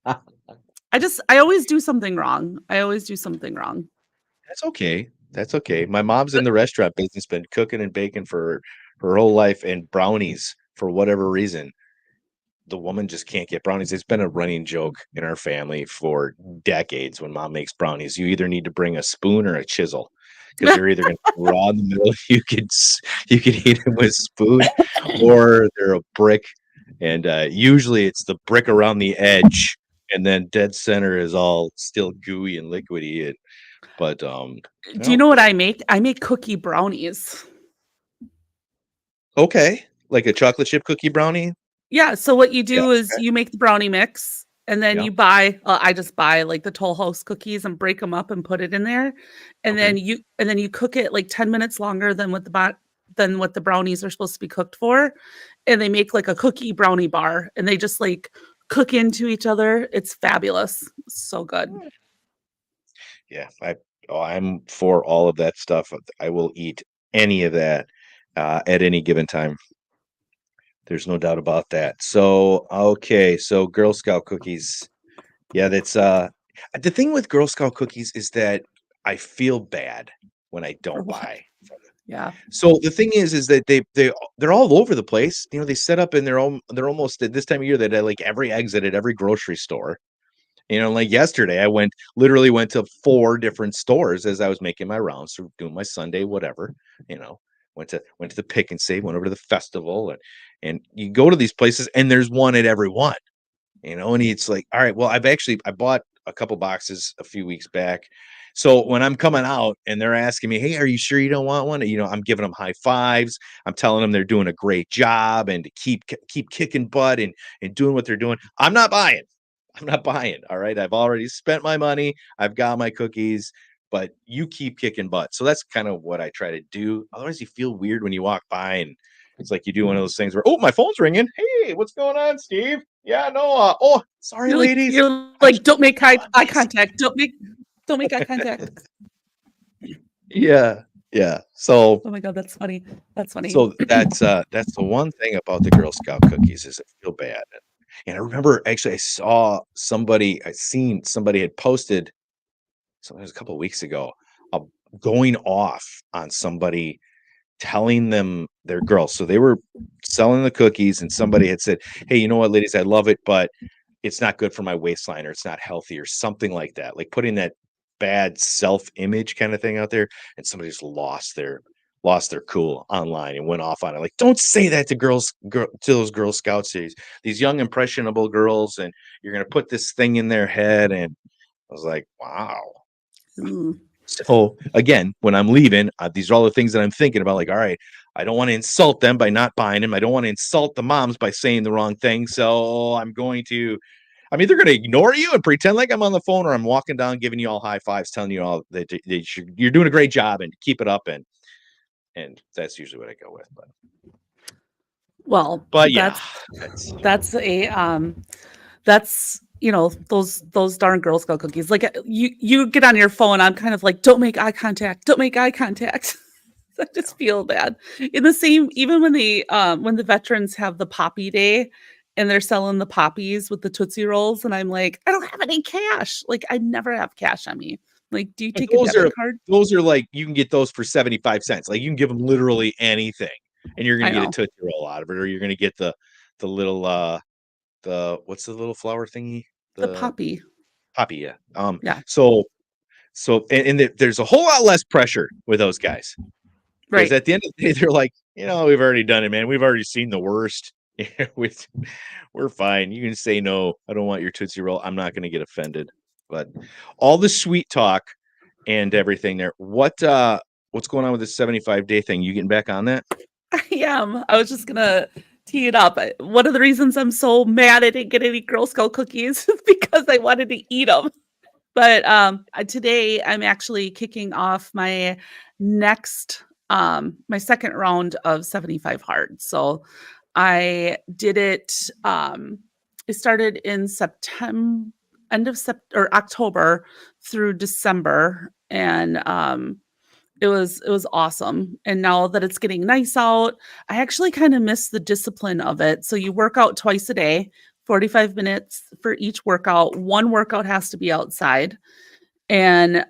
I always do something wrong. I always do something wrong. That's okay. That's okay. My mom's in the restaurant business, been cooking and baking for her whole life, and brownies, for whatever reason, the woman just can't get brownies. It's been a running joke in our family for decades. When mom makes brownies, you either need to bring a spoon or a chisel because they're either going to be raw in the middle. You could eat them with spoon, or they're a brick. And usually it's the brick around the edge, and then dead center is all still gooey and liquidy. But Do you no, know what I make? I make cookie brownies. okay, like a chocolate chip cookie brownie. Yeah, so what you Yeah, do is okay, you make the brownie mix and then yeah, you buy I just buy like the Toll House cookies and break them up and put it in there. okay. And then you cook it like 10 minutes longer than than what the brownies are supposed to be cooked for. And they make like a cookie brownie bar and they just like cook into each other. It's fabulous. So good. Yeah, I'm for all of that stuff. I will eat any of that at any given time. There's no doubt about that. So, okay, so Girl Scout cookies. Yeah, that's the thing with Girl Scout cookies is that I feel bad when I For don't what? buy from them. Yeah. So the thing is that they're all over the place. You know, they set up in their own. They're almost at this time of year that at like every exit at every grocery store. You know, like yesterday, I literally went to 4 different stores as I was making my rounds, so doing my Sunday whatever, you know. Went to the Pick and Save, went over to the festival, and you go to these places and there's one at every one, you know, and it's like, all right, well, I bought a couple boxes a few weeks back. So when I'm coming out and they're asking me, "Hey, are you sure you don't want one?" You know, I'm giving them high fives. I'm telling them they're doing a great job and to keep kicking butt and doing what they're doing. I'm not buying. I'm not buying. All right. I've already spent my money. I've got my cookies, but you keep kicking butt. So that's kind of what I try to do. Otherwise, you feel weird when you walk by and it's like you do one of those things where, oh, my phone's ringing. Hey, what's going on, Steve? Yeah, no. Oh, sorry, ladies. You're I like, don't make oh, I'm eye busy. contact. Don't make eye contact. Yeah, yeah. So Oh my God, that's funny. That's funny. so that's the one thing about the Girl Scout cookies is I feel bad. And I remember actually I seen somebody had posted so it was a couple of weeks ago, uh, going off on somebody telling them they're girls. So they were selling the cookies, and somebody had said, "Hey, you know what, ladies, I love it, but it's not good for my waistline, or it's not healthy, or something like that." Like putting that bad self-image kind of thing out there, and somebody just lost their cool online and went off on it. Like, don't say that to to those Girl Scouts, these young impressionable girls, and you're gonna put this thing in their head. And I was like, wow. Ooh. So again, when I'm leaving, these are all the things that I'm thinking about. Like, all right, I don't want to insult them by not buying them. I don't want to insult the moms by saying the wrong thing. So I'm either going to ignore you and pretend like I'm on the phone, or I'm walking down, giving you all high fives, telling you all that you're doing a great job and keep it up. And that's usually what I go with. Well, But yeah, that's that's a that's those darn Girl Scout cookies. Like you get on your phone, I'm kind of like, don't make eye contact, don't make eye contact. I just feel bad. In the same, even when the veterans have the Poppy Day and they're selling the poppies with the Tootsie Rolls, and I'm like, I don't have any cash. Like I never have cash on me. Like, do you But take a debit card? those are like you can get those for 75 cents. Like you can give them literally anything, and you're I gonna get a know. Tootsie Roll out of it, or you're gonna get the little the what's the little flower thingy? The The poppy. poppy, yeah. Yeah. So there's a whole lot less pressure with those guys. Because Right. at the end of the day, they're like, we've already done it, man. We've already seen the worst. We're fine. You can say no. I don't want your Tootsie Roll. I'm not going to get offended. But all the sweet talk and everything there. What's going on with this 75-day thing? You getting back on that? I am. I was just gonna tee it up. One of the reasons I'm so mad I didn't get any Girl Scout cookies is because I wanted to eat them. But today I'm actually kicking off my next my second round of 75 hard. So I did it. It started in September, end of October through December, and it was awesome. And now that it's getting nice out, I actually kind of miss the discipline of it. So you work out twice a day, 45 minutes for each workout. One workout has to be outside, and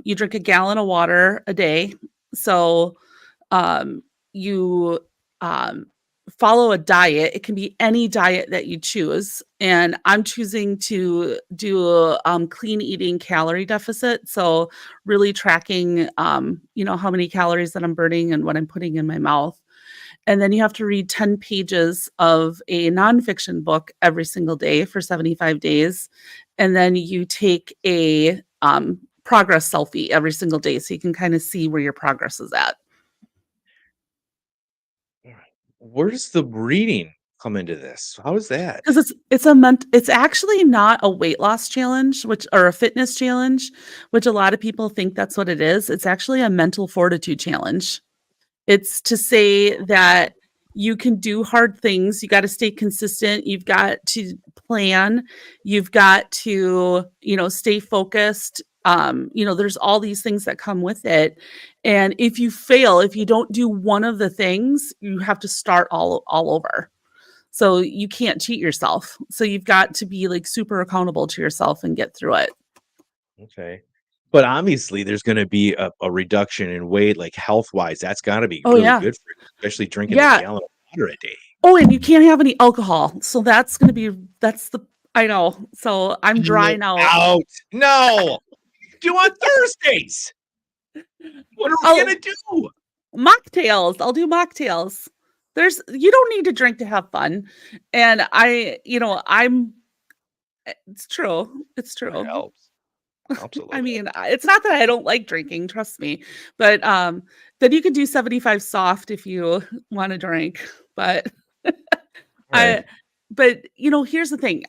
you drink a gallon of water a day. So you um, follow a diet. It can be any diet that you choose. And I'm choosing to do a clean eating calorie deficit. So really tracking, how many calories that I'm burning and what I'm putting in my mouth. And then you have to read 10 pages of a nonfiction book every single day for 75 days. And then you take a progress selfie every single day so you can kind of see where your progress is at. Where does the reading come into this? How is that? Because it's actually not a weight loss challenge, or a fitness challenge, which a lot of people think that's what it is. It's actually a mental fortitude challenge. It's to say that you can do hard things. You got to stay consistent. You've got to plan. You've got to, stay focused. There's all these things that come with it. And if you fail, if you don't do one of the things, you have to start all over. So you can't cheat yourself. So you've got to be like super accountable to yourself and get through it. Okay. But obviously there's going to be a reduction in weight, like health wise. That's got to be Oh really yeah. good for you, especially drinking a Yeah. gallon of water a day. Oh, and you can't have any alcohol. So I know. So I'm dry now. Out. No. Do on Thursdays. What are we going to do? Mocktails. I'll do mocktails. You don't need to drink to have fun. And it's true. It's true. It helps. Absolutely. I mean, it's not that I don't like drinking, trust me. But then you could do 75 soft if you want to drink. But Right. here's the thing.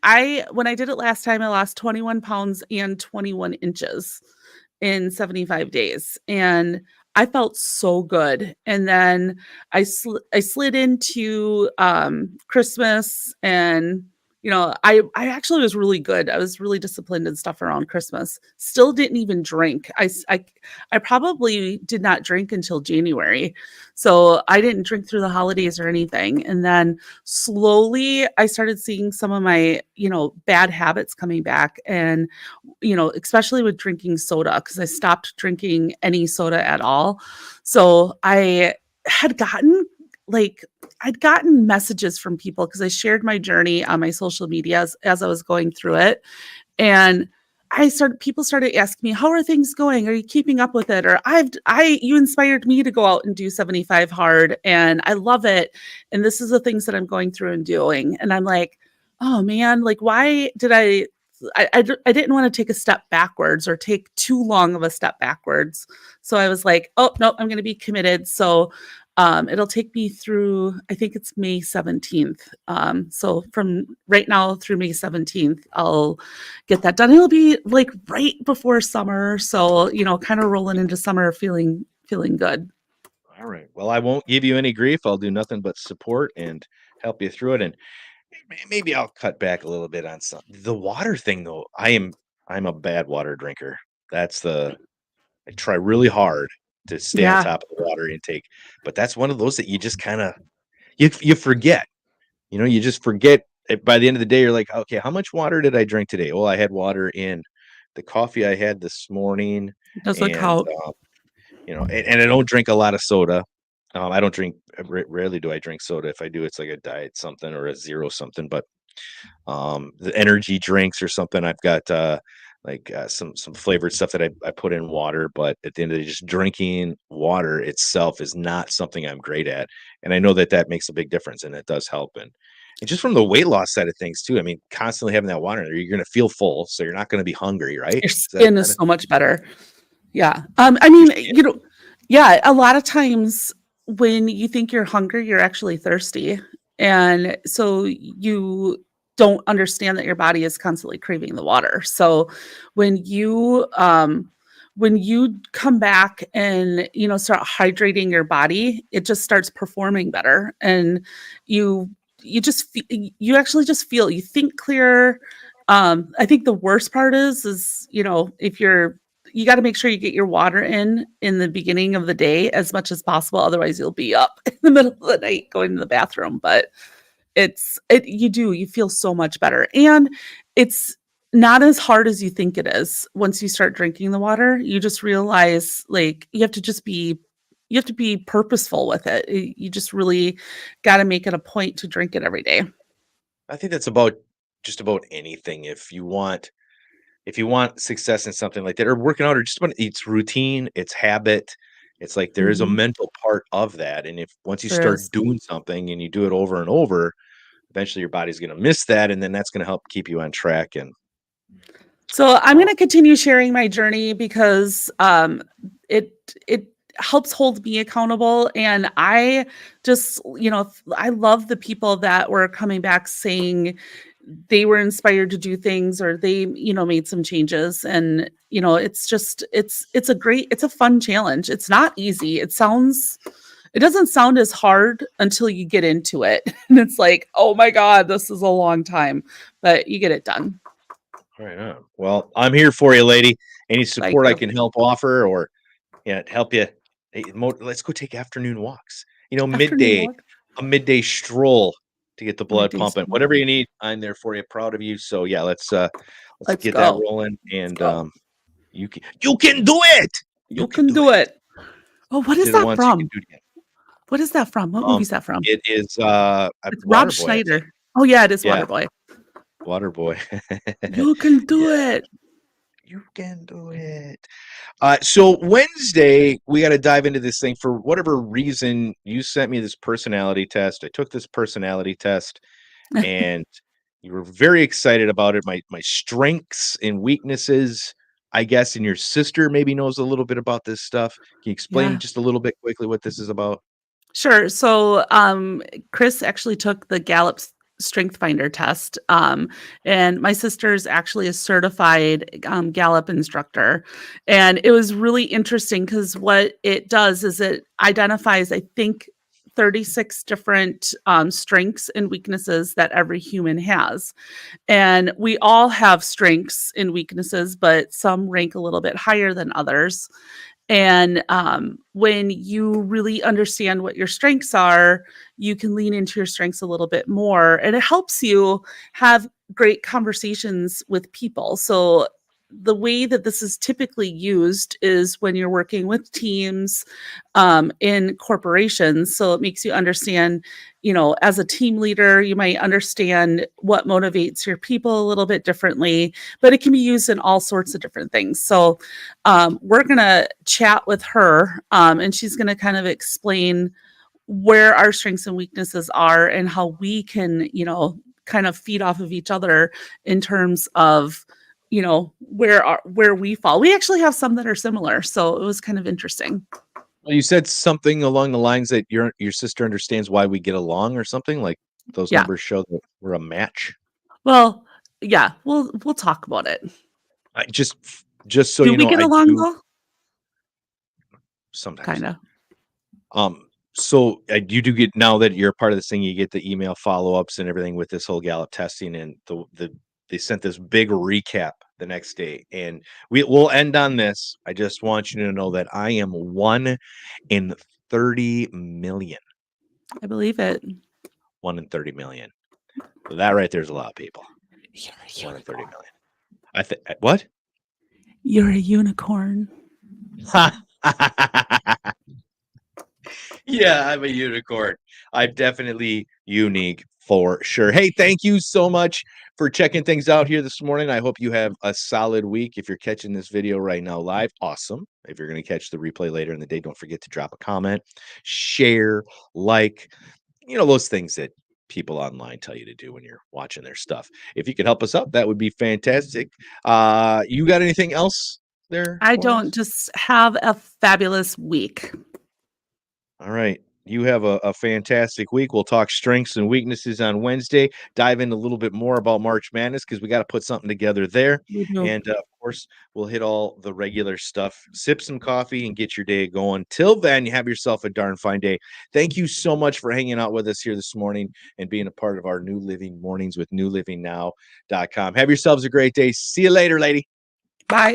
When I did it last time, I lost 21 pounds and 21 inches in 75 days. And I felt so good. And then I slid into Christmas, and I actually was really good. I was really disciplined and stuff around Christmas. Still didn't even drink. I probably did not drink until January. So I didn't drink through the holidays or anything. And then slowly I started seeing some of my, bad habits coming back. And, especially with drinking soda, because I stopped drinking any soda at all. So I had gotten I'd gotten messages from people because I shared my journey on my social media as I was going through it. And people started asking me, how are things going? Are you keeping up with it? Or you inspired me to go out and do 75 hard, and I love it. And this is the things that I'm going through and doing. And I'm like, oh man, like, why did I didn't want to take a step backwards or take too long of a step backwards. So I was like, oh no, I'm going to be committed. So it'll take me through, I think it's May 17th. So from right now through May 17th, I'll get that done. It'll be like right before summer. So, kind of rolling into summer, feeling good. All right. Well, I won't give you any grief. I'll do nothing but support and help you through it. And maybe I'll cut back a little bit on some the water thing though. I'm a bad water drinker. That's the I try really hard to stay on Yeah, top of the water intake, but that's one of those that you just kinda you forget. You just forget by the end of the day, you're like, okay, how much water did I drink today? Well, I had water in the coffee I had this morning, it doesn't and count. and I don't drink a lot of soda. I don't drink. Rarely do I drink soda. If I do, it's like a diet something or a zero something. But the energy drinks or something, I've got some flavored stuff that I put in water. But at the end of the day, just drinking water itself is not something I'm great at, and I know that that makes a big difference, and it does help. And just from the weight loss side of things too, I mean, constantly having that water in there, you're going to feel full, so you're not going to be hungry, right? Your Is that skin is kind of so much better. Yeah. I your mean, skin? yeah, a lot of times when you think you're hungry, you're actually thirsty. And so you don't understand that your body is constantly craving the water. So when you come back and start hydrating your body, it just starts performing better. And you you actually just feel, you think clearer. I think the worst part is if you got to make sure you get your water in the beginning of the day as much as possible. Otherwise, you'll be up in the middle of the night going to the bathroom. But you feel so much better, and it's not as hard as you think it is. Once you start drinking the water, you just realize like you have to be purposeful with it. You just really got to make it a point to drink it every day. I think that's about just about anything. If you want success in something like that, or working out, or just when it's routine, it's habit. It's like there is a Mhm. mental part of that, and if once you There start is. doing something and you do it over and over, eventually your body's going to miss that, and then that's going to help keep you on track. And So I'm uh, going to continue sharing my journey because it helps hold me accountable, and I just I love the people that were coming back saying they were inspired to do things, or they made some changes. And it's just it's a fun challenge. It's not easy. It doesn't sound as hard until you get into it, and it's like, oh my god, this is a long time, but you get it done. right on. Well, I'm here for you, lady. Any Like, support I can help offer, or yeah, help you. Hey, let's go take afternoon walks. afternoon Midday, walk. a midday stroll to get the blood Middays. pumping. Whatever you need, I'm there for you. Proud of you. So yeah, let's Let's get that go. rolling. Let's And go. you can do it. You You can can do do it. it. Oh, what You is did it that once. You can from? do it again. What is that from? What Um, movie is that from? it is It's Rob Waterboy, I think. Schneider. Oh yeah, it is Yeah, Waterboy. Waterboy. You can do Yeah, it. you can do it. So Wednesday, we got to dive into this thing. For whatever reason, you sent me this personality test. I took this personality test, and you were very excited about it. My strengths and weaknesses, I guess, and your sister maybe knows a little bit about this stuff. Can you explain Yeah. just a little bit quickly what this is about? Sure. So, Chris actually took the Gallup's Strength Finder test, and my sister's actually a certified Gallup instructor. And it was really interesting because what it does is it identifies, I think, 36 different strengths and weaknesses that every human has. And we all have strengths and weaknesses, but some rank a little bit higher than others. And when you really understand what your strengths are, you can lean into your strengths a little bit more. And it helps you have great conversations with people. So, the way that this is typically used is when you're working with teams in corporations. So, it makes you understand, as a team leader, you might understand what motivates your people a little bit differently, but it can be used in all sorts of different things. So, we're going to chat with her, and she's going to kind of explain where our strengths and weaknesses are and how we can, kind of feed off of each other in terms of, where we fall. We actually have some that are similar, so it was kind of interesting. Well, you said something along the lines that your sister understands why we get along, or something like those Yeah. numbers show that we're a match. Well, yeah, we'll talk about it. Just so Do you we know, get I along do though? sometimes. Kind of. Um, So you do get, now that you're part of this thing, you get the email follow-ups and everything with this whole Gallup testing, and they sent this big recap the next day. And we'll end on this. I just want you to know that I am 1 in 30 million. I believe it. 1 in 30 million. So that right there's a lot of people. You're a 1 in 30 unicorn. million. I think what? You're a unicorn. Yeah, I'm a unicorn. I'm definitely unique for sure. Hey, thank you so much for checking things out here this morning. I hope you have a solid week. If you're catching this video right now live, awesome. If you're going to catch the replay later in the day, don't forget to drop a comment, share, like, those things that people online tell you to do when you're watching their stuff. If you could help us out, that would be fantastic. You got anything else there I for us? don't. Just have a fabulous week. All right. You have a fantastic week. We'll talk strengths and weaknesses on Wednesday, dive in a little bit more about March Madness because we got to put something together there. We do. And of course, we'll hit all the regular stuff. Sip some coffee and get your day going. Till then, you have yourself a darn fine day. Thank you so much for hanging out with us here this morning and being a part of our New Living Mornings with newlivingnow.com. Have yourselves a great day. See you later, lady. Bye.